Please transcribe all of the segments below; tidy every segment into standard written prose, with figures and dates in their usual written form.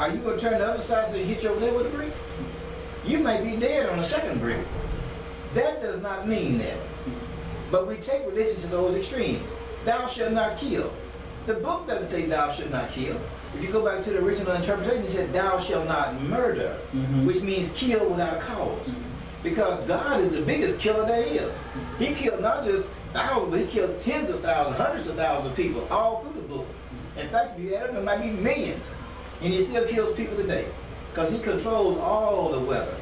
Are you going to turn the other side so you hit you over there with a brick? You may be dead on the second brick. That does not mean that. But we take religion to those extremes. Thou shalt not kill. The book doesn't say thou shalt not kill. If you go back to the original interpretation, it said thou shalt not murder, which means kill without a cause. Because God is the biggest killer there is. He killed not just thousands, but he killed tens of thousands, hundreds of thousands of people all through the book. In fact, if you add them, there might be millions. And he still kills people today. Because he controls all the weather,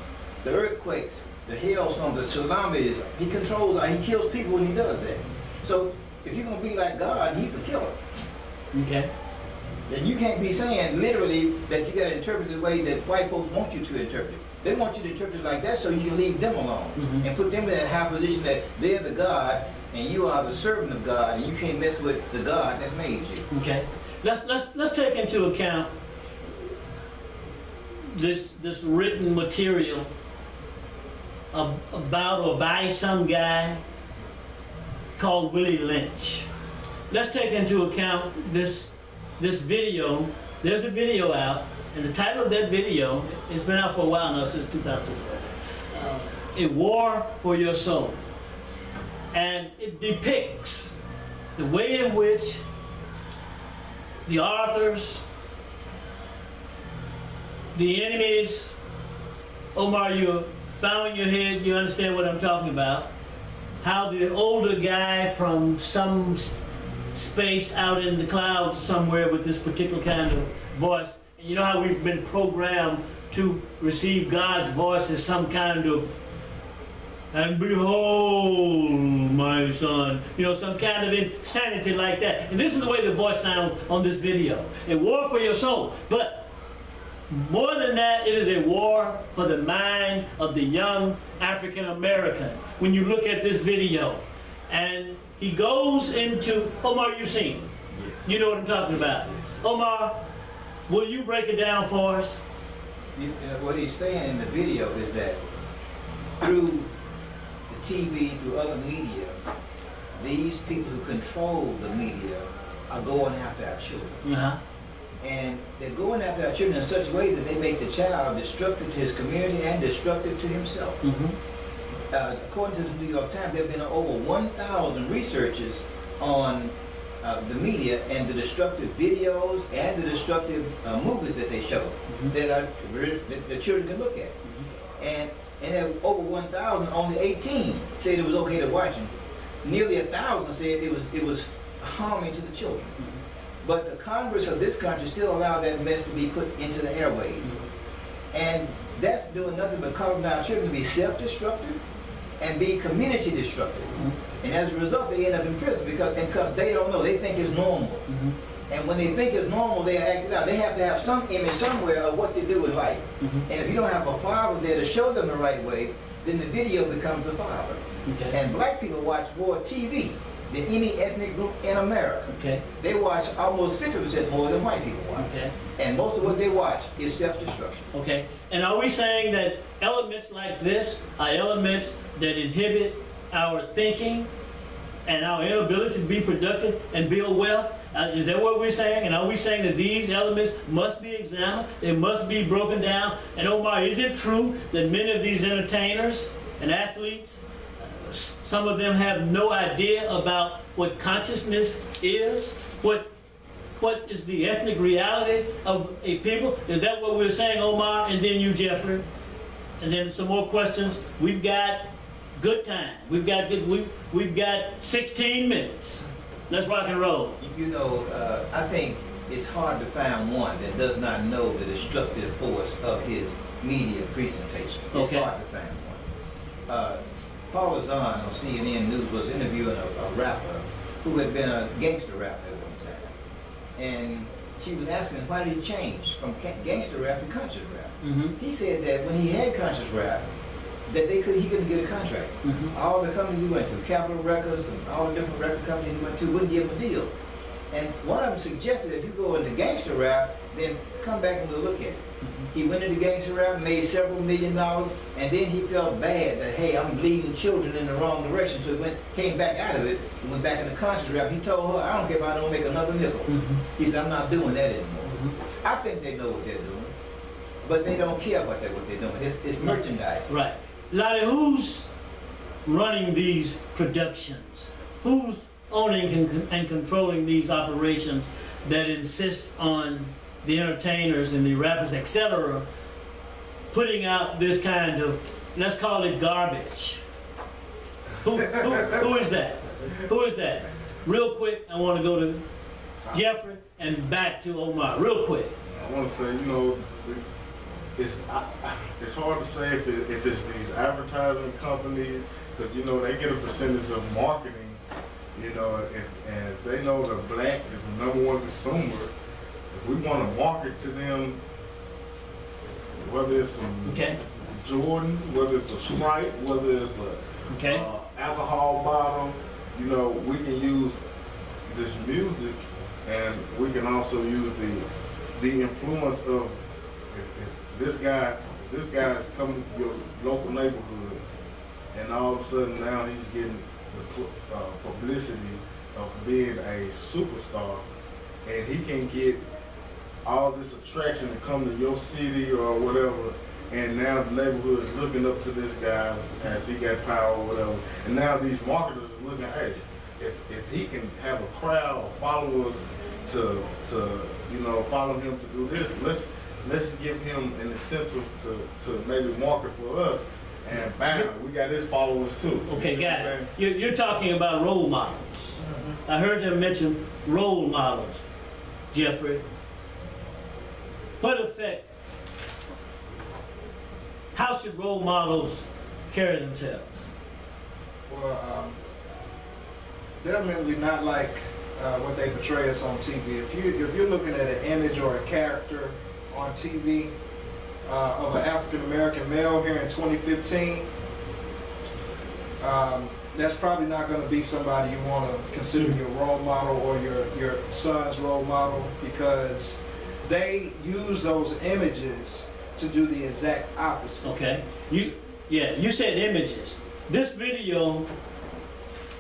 the earthquakes, the hailstorms, the tsunamis. He controls, he kills people when he does that. So if you're going to be like God, he's a killer. Okay. Then you can't be saying literally that you got to interpret it the way that white folks want you to interpret it. They want you to interpret it like that so you can leave them alone and put them in that high position that they're the God and you are the servant of God and you can't mess with the God that made you. Okay. Let's take into account this written material about or by some guy called Willie Lynch. Let's take into account this video. There's a video out, and the title of that video, it's been out for a while now, since 2007. A War for Your Soul. And it depicts the way in which the authors, the enemies, Omar, you're bowing your head, you understand what I'm talking about. How the older guy from some space out in the clouds somewhere with this particular kind of voice, and you know how we've been programmed to receive God's voice as some kind of, and behold, my son, you know, some kind of insanity like that. And this is the way the voice sounds on this video. A war for your soul. But more than that, it is a war for the mind of the young African American. When you look at this video, and he goes into, Omar, you've seen it. Yes. You know what I'm talking about. Yes. Omar, will you break it down for us? You know, what he's saying in the video is that through the TV, through other media, these people who control the media are going after our children. And they're going after our children in such a way that they make the child destructive to his community and destructive to himself. According to the New York Times, there have been over 1,000 researches on the media and the destructive videos and the destructive movies that they show that the children can look at. And over 1,000, only 18 said it was okay to watch them. Nearly 1,000 said it was harming to the children. But the Congress of this country still allow that mess to be put into the airwaves. And that's doing nothing but causing our children to be self-destructive and be community destructive. And as a result, they end up in prison because they don't know. They think it's normal. And when they think it's normal, they act it out. They have to have some image somewhere of what they do in life. And if you don't have a father there to show them the right way, then the video becomes the father. And black people watch more TV than any ethnic group in America. They watch almost 50% more than white people watch. And most of what they watch is self-destruction. And are we saying that elements like this are elements that inhibit our thinking and our inability to be productive and build wealth? Is that what we're saying? And are we saying that these elements must be examined, they must be broken down? And Omar, is it true that many of these entertainers and athletes, some of them have no idea about what consciousness is, what is the ethnic reality of a people? Is that what we're saying, Omar? And then you, Jeffrey, and then some more questions. We've got good time. We've got 16 minutes. Let's rock and roll. You know, I think it's hard to find one that does not know the destructive force of his media presentation. It's hard to find one. Paula Zahn on CNN News was interviewing a rapper who had been a gangster rapper at one time. And she was asking him, why did he change from gangster rap to conscious rap? He said that when he had conscious rap, that he couldn't get a contract. All the companies he went to, Capitol Records and all the different record companies he went to, wouldn't give him a deal. And one of them suggested if you go into gangster rap, then come back and we'll look at it. He went into gangster rap, made several $1 million, and then he felt bad that, hey, I'm leading children in the wrong direction. So he came back out of it and went back into conscious rap. He told her, I don't care if I don't make another nickel. He said, I'm not doing that anymore. I think they know what they're doing, but they don't care about what they're doing. It's merchandise. Right. Lonnie, who's running these productions? Who's owning and controlling these operations that insist on the entertainers and the rappers, etc., putting out this kind of, let's call it garbage? Who is that? Who is that? Real quick, I want to go to Jeffrey and back to Omar. Real quick. I want to say, you know, it's hard to say if it's these advertising companies, because, you know, they get a percentage of marketing, you know, if they know that black is the #1 consumer, if we want to market to them, whether it's some Jordan, whether it's a Sprite, whether it's a alcohol bottle, you know, we can use this music, and we can also use the influence of if this guy's coming to your local neighborhood, and all of a sudden now he's getting the publicity of being a superstar, and he can get all this attraction to come to your city or whatever, and now the neighborhood is looking up to this guy as he got power or whatever, and now these marketers are looking, hey, if he can have a crowd of followers to you know, follow him to do this, let's give him an incentive to maybe market for us, and bam, we got his followers too. Okay, got it. You're talking about role models. Mm-hmm. I heard them mention role models, Jeffrey. What effect? How should role models carry themselves? Well, definitely not like what they portray us on TV. If you're looking at an image or a character on TV of an African American male here in 2015, that's probably not going to be somebody you want to consider your role model or your son's role model, because they use those images to do the exact opposite. Okay. You said images. This video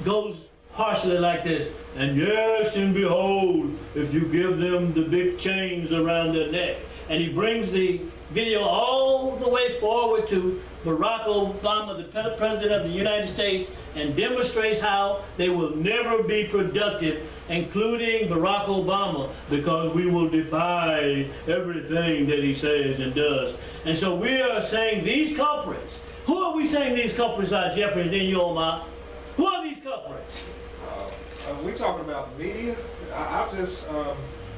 goes partially like this. And yes, and behold, if you give them the big chains around their neck. And he brings the video all the way forward to Barack Obama, the President of the United States, and demonstrates how they will never be productive, including Barack Obama, because we will defy everything that he says and does. And so we are saying these culprits. Who are we saying these culprits are, Jeffrey, and then you, Omar? Who are these culprits? We talking about the media.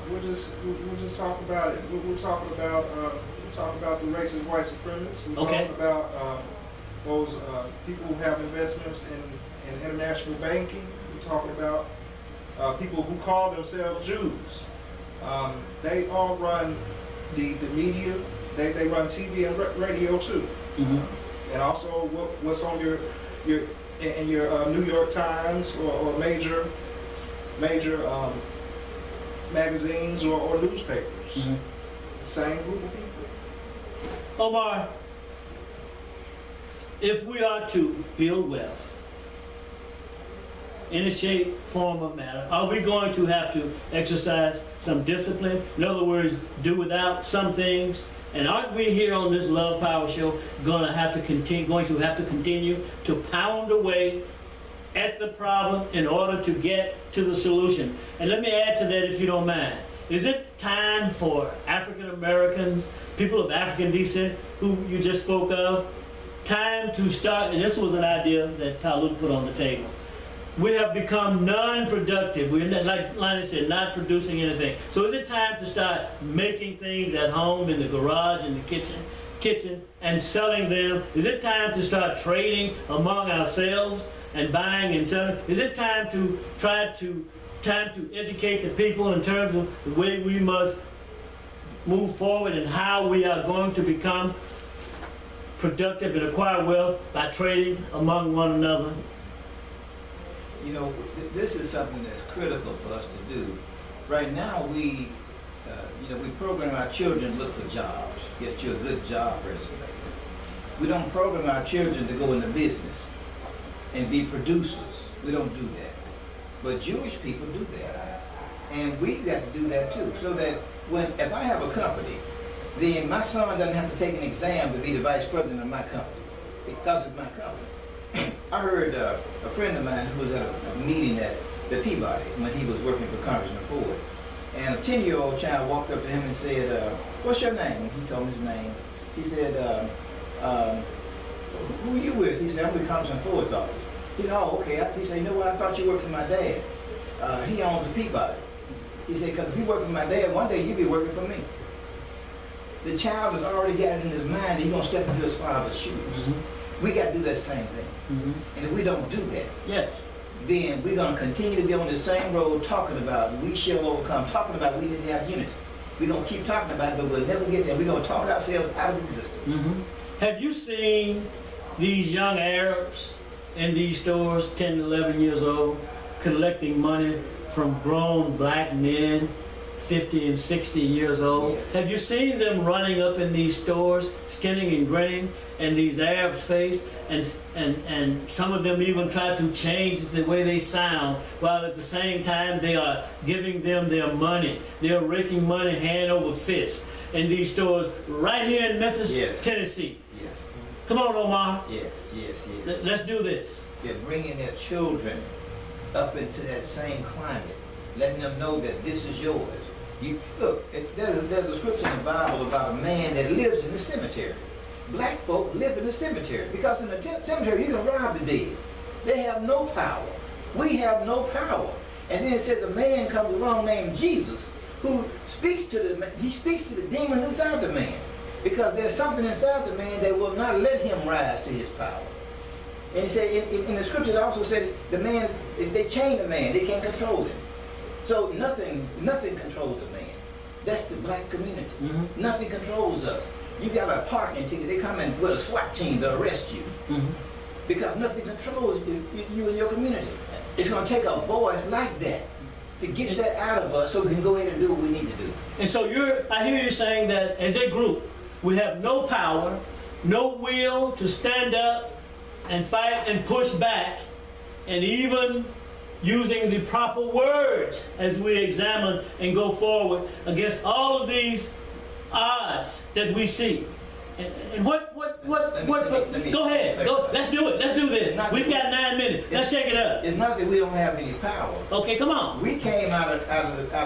We'll just talk about it. We'll talk about the racist white supremacists. We're talking about those people who have investments in international banking. We're talking about people who call themselves Jews. They all run the media. They run TV and radio too. Mm-hmm. And also what's on your New York Times or major magazines or newspapers. Mm-hmm. Same group of people. Omar, if we are to build wealth in a shape, form, or manner, are we going to have to exercise some discipline? In other words, do without some things? And aren't we here on this Love Power Show going to have to continue to pound away at the problem in order to get to the solution? And let me add to that, if you don't mind. Is it time for African Americans, people of African descent, who you just spoke of, time to start, and this was an idea that Talud put on the table. We have become non-productive. We're, like Lonnie said, not producing anything. So is it time to start making things at home, in the garage, in the kitchen, and selling them? Is it time to start trading among ourselves and buying and selling? Is it time to educate the people in terms of the way we must move forward and how we are going to become productive and acquire wealth by trading among one another? You know, this is something that's critical for us to do. Right now, we program our children to look for jobs, get you a good job resume. We don't program our children to go into business and be producers. We don't do that. But Jewish people do that. And we've got to do that too, so that if I have a company, then my son doesn't have to take an exam to be the vice president of my company because it's my company. I heard a friend of mine who was at a meeting at the Peabody when he was working for Congressman Ford, and a 10-year-old child walked up to him and said, "What's your name?" He told me his name. He said, "Who are you with?" He said, "I'm with Congressman Ford's office." He said, "Oh, okay." He said, "You know what? I thought you worked for my dad. He owns the Peabody." He said, "Because if you work for my dad, one day you'll be working for me." The child has already got it in his mind that he's going to step into his father's shoes. Mm-hmm. We got to do that same thing. Mm-hmm. And if we don't do that, yes, then we're going to continue to be on the same road talking about we shall overcome, talking about we need to have unity. We're going to keep talking about it, but we'll never get there. We're going to talk ourselves out of existence. Mm-hmm. Have you seen these young Arabs in these stores, 10, 11 years old, collecting money from grown black men, 50 and 60 years old? Yes. Have you seen them running up in these stores, skinning and grinning, and these Arabs' face, and some of them even try to change the way they sound, while at the same time they are giving them their money. They're raking money hand over fist in these stores right here in Memphis, yes, Tennessee. Yes. Come on, Omar. Yes, yes, yes. Let's do this. They're bringing their children up into that same climate, letting them know that this is yours. You look, there's a scripture in the Bible about a man that lives in the cemetery. Black folk live in the cemetery because in the cemetery you can rob the dead. They have no power. We have no power. And then it says a man comes along named Jesus who speaks to the demons inside the man, because there's something inside the man that will not let him rise to his power. And he said in the scripture it also says the man, they chain the man, they can't control him. So nothing controls the man. That's the black community. Mm-hmm. Nothing controls us. You got a parking ticket, they come in with a SWAT team to arrest you. Mm-hmm. Because nothing controls you and your community. It's going to take a voice like that to get that out of us so we can go ahead and do what we need to do. And so I hear you saying that as a group, we have no power, no will to stand up and fight and push back, and even using the proper words as we examine and go forward against all of these odds that we see. And go ahead, let's do it, let's do this. We've got 9 minutes, let's shake it up. It's not that we don't have any power. Okay, come on. We came out of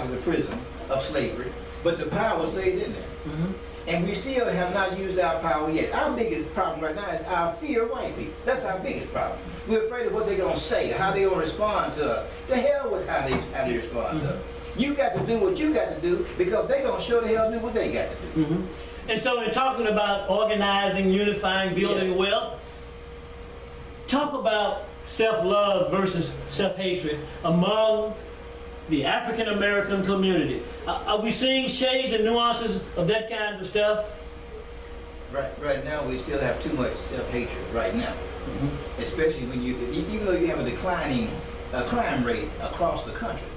the prison of slavery, but the power stayed in there. Mm-hmm. And we still have not used our power yet. Our biggest problem right now is our fear of white people. That's our biggest problem. We're afraid of what they're going to say, how they're going to respond to us. To hell with how they respond to us. You got to do what you got to do, because they're going to sure the hell do what they got to do. Mm-hmm. And so in talking about organizing, unifying, building yes, wealth, talk about self-love versus self-hatred among the African American community. Are we seeing shades and nuances of that kind of stuff? Right now, we still have too much self-hatred right now. Mm-hmm. Especially when even though you have a declining crime rate across the country,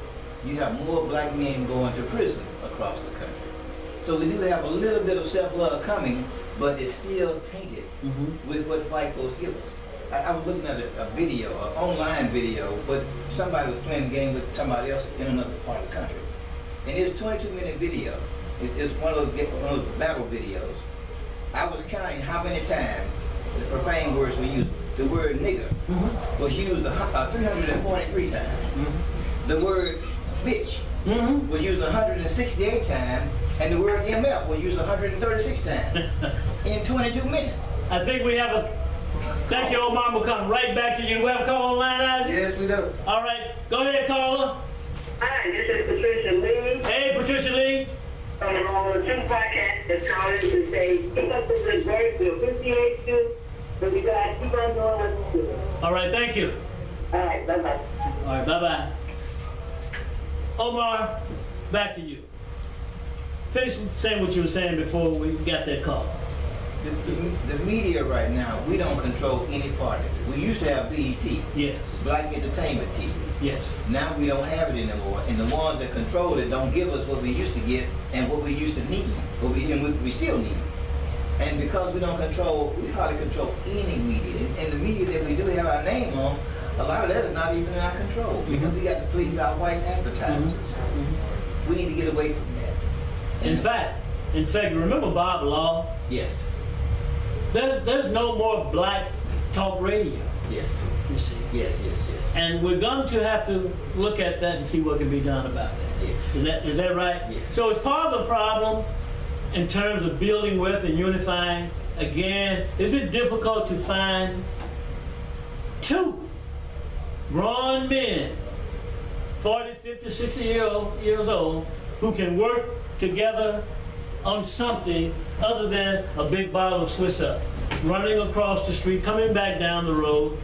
you have more black men going to prison across the country. So we do have a little bit of self-love coming, but it's still tainted with what white folks give us. I was looking at a video, an online video, but somebody was playing a game with somebody else in another part of the country. And it's a 22-minute video. It's one of those battle videos. I was counting how many times the profane words were used. The word nigger was used 343 times. The word bitch was used 168 times, and the word MF was used 136 times in 22 minutes. I think we have a... Thank you, Omar. We'll come right back to you. We have a call online, Isaac? Yes, we do. All right. Go ahead, caller. Hi, this is Patricia Lee. Hey, Patricia Lee. On the two podcasts that's calling to say, keep up the good work. We appreciate you. But you guys keep on doing what you do. All right, thank you. All right, bye-bye. All right, bye-bye. Omar, back to you. Finish saying what you were saying before we got that call. The media right now, we don't control any part of it. We used to have BET, yes, Black Entertainment TV. Yes. Now we don't have it anymore, and the ones that control it don't give us what we used to get and what we used to need, what we still need. And because we don't control, we hardly control any media. And the media that we do have our name on, a lot of that is not even in our control, because we got to please our white advertisers. We need to get away from that. In fact, remember Bob Law? Yes, There's no more black talk radio, yes, you see. yes, yes, yes, And we're going to have to look at that and see what can be done about that. yes. Is that right? Yes. So it's part of the problem in terms of building with and unifying. Again, is it difficult to find two grown men, 40, 50, 60 years old, who can work together on something other than a big bottle of Swiss up, running across the street, coming back down the road,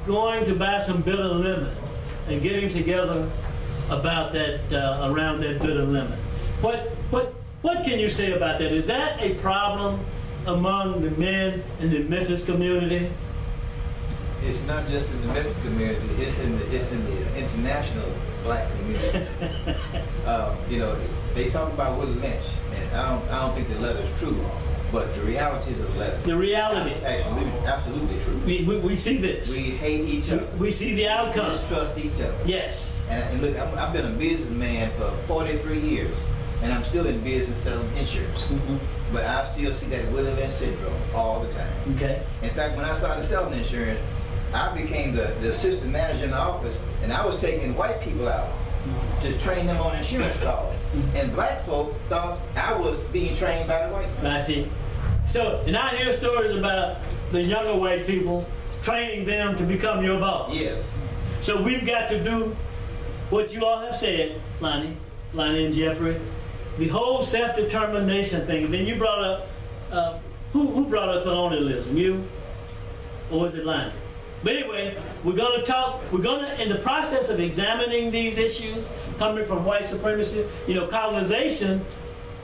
going to buy some bitter lemon, and getting together about that, around that bitter lemon? What can you say about that? Is that a problem among the men in the Memphis community? It's not just in the Memphis community, it's in the international black community. You know, they talk about Willie Lynch, and I don't think the letter's true, but the realities of the letter. The reality. Absolutely true. We see this. We hate each other. We see the outcome. We distrust each other. Yes. And look, I've been a businessman for 43 years, and I'm still in business selling insurance. Mm-hmm. But I still see that Willie Lynch syndrome all the time. Okay. In fact, when I started selling insurance, I became the assistant manager in the office, and I was taking white people out to train them on insurance calls. And black folk thought I was being trained by the white people. I see. So, and I hear stories about the younger white people training them to become your boss. Yes. So we've got to do what you all have said, Lonnie and Jeffrey, the whole self-determination thing. And then you brought up, who brought up colonialism? You? Or was it Lonnie? But anyway, we're going to, in the process of examining these issues coming from white supremacy, you know, colonization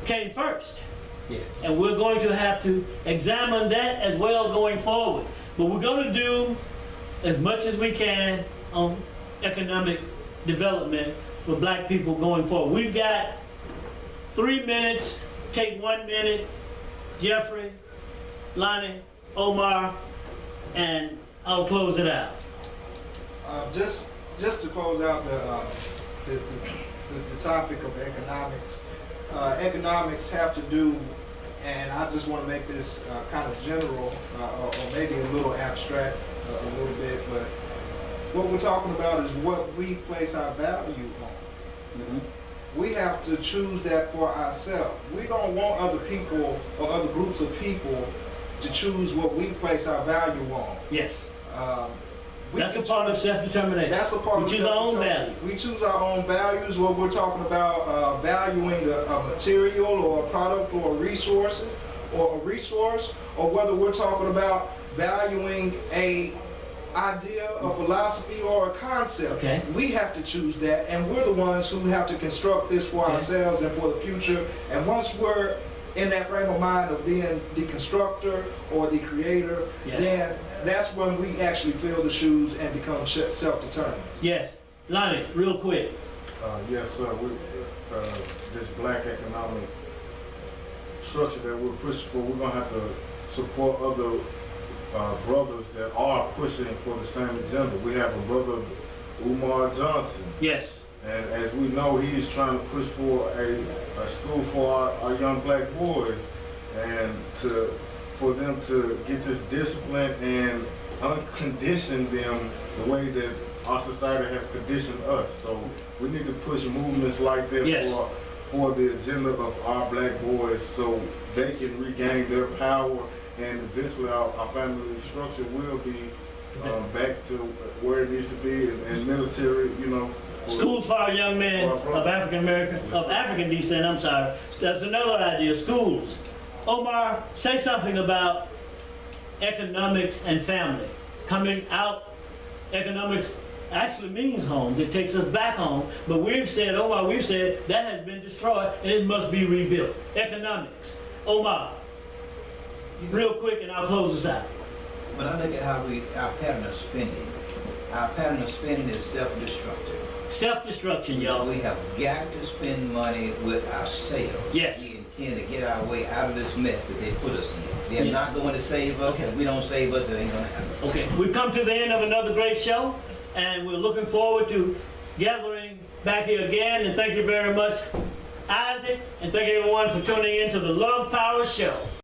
came first. Yes. And we're going to have to examine that as well going forward. But we're going to do as much as we can on economic development for black people going forward. We've got 3 minutes, take 1 minute. Jeffrey, Lonnie, Omar, and I'll close it out. Just to close out the topic of economics. Economics have to do, and I just want to make this kind of general, or maybe a little abstract a little bit, but what we're talking about is what we place our value on. Mm-hmm. We have to choose that for ourselves. We don't want other people or other groups of people to choose what we place our value on. Yes. We That's a can part of self-determination. That's a part we of choose our own value. self-determination. We choose our own values. What we're talking about, valuing a material or a product or a resource, or whether we're talking about valuing a idea, a philosophy, or a concept. Okay. We have to choose that, and we're the ones who have to construct this for ourselves and for the future. And once we're in that frame of mind of being the constructor or the creator, then that's when we actually fill the shoes and become self-determined. Yes. Lonnie, real quick. Yes, sir. This black economic structure that we're pushing for, we're going to have to support other brothers that are pushing for the same agenda. We have a brother, Umar Johnson. Yes. And as we know, he's trying to push for a school for our young black boys, and for them to get this discipline and uncondition them the way that our society have conditioned us. So we need to push movements like that for the agenda of our black boys, so they can regain their power, and eventually our family structure will be back to where it needs to be, and military, you know. Schools for our young men of African descent, I'm sorry. That's another idea, schools. Omar, say something about economics and family. Coming out, economics actually means homes. It takes us back home. But we've said, Omar, that has been destroyed and it must be rebuilt. Economics. Omar, real quick and I'll close this out. When I look at our pattern of spending is self-destructive. Self-destruction, y'all. We have got to spend money with ourselves. Yes. We intend to get our way out of this mess that they put us in. They're not going to save us. If we don't save us, it ain't going to happen. Okay, we've come to the end of another great show, and we're looking forward to gathering back here again, and thank you very much Isaac, and thank everyone for tuning in to the Love Power Show.